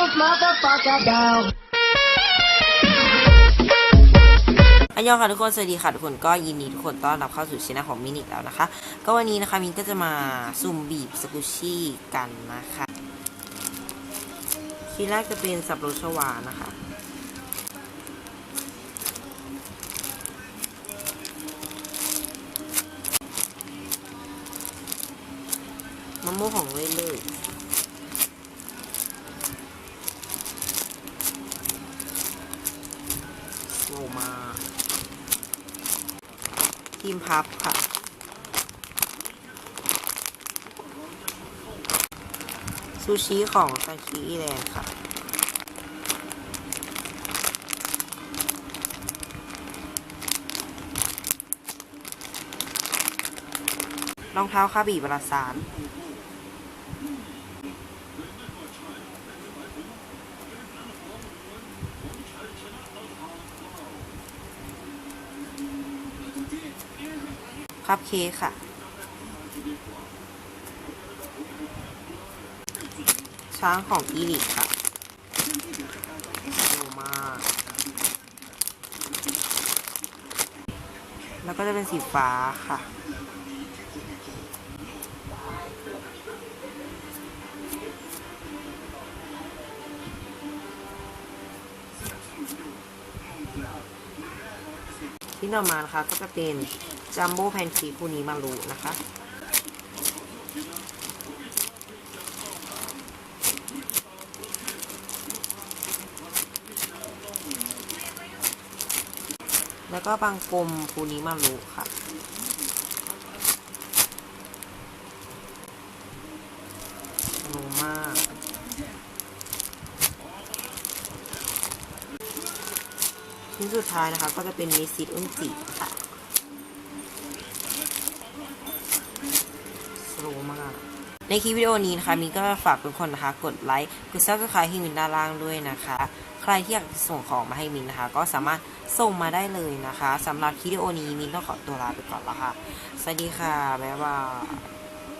this motherfucker down อันยองค่ะทุกคนสวัสดีค่ะทุกคนก็ยินดีทุกคนต้อนรับเข้าสู่ช่องของมินิกแล้วนะคะก็วันนี้นะคะมินก็จะมาสุ่มบีบสกุชชี่กันนะคะชิ้นแรกจะเป็นสับปะรดชวานะคะมะม่วงของเล่นเลยโลมาทีมพับค่ะซูชิของซาชิแลนด์ค่ะรองเท้าคาบีบราซานคัพเค้กค่ะช้างของอีลิทค่ะโลมาแล้วก็จะเป็นสีฟ้าค่ะที่ต่อมานะคะก็จะเป็นจัมโบ้แพนเค้กคูนี้มารูนะคะแล้วก็บางกลมคูนี้มารูค่ะโลมาชิ้นสุดท้ายนะคะก็จะเป็นมิสซิตอึ้งจิค่ะโลมาในคลิปวิดีโอนี้นะคะมินก็ฝากทุกคนนะคะกดไลค์กดซับสไครต์ให้มินด้านล่างด้วยนะคะใครที่อยากส่งของมาให้มินนะคะก็สามารถส่งมาได้เลยนะคะสำหรับคลิปวิดีโอนี้มินต้องขอตัวลาไปก่อนแล้วค่ะสวัสดีค่ะบ๊ายบาย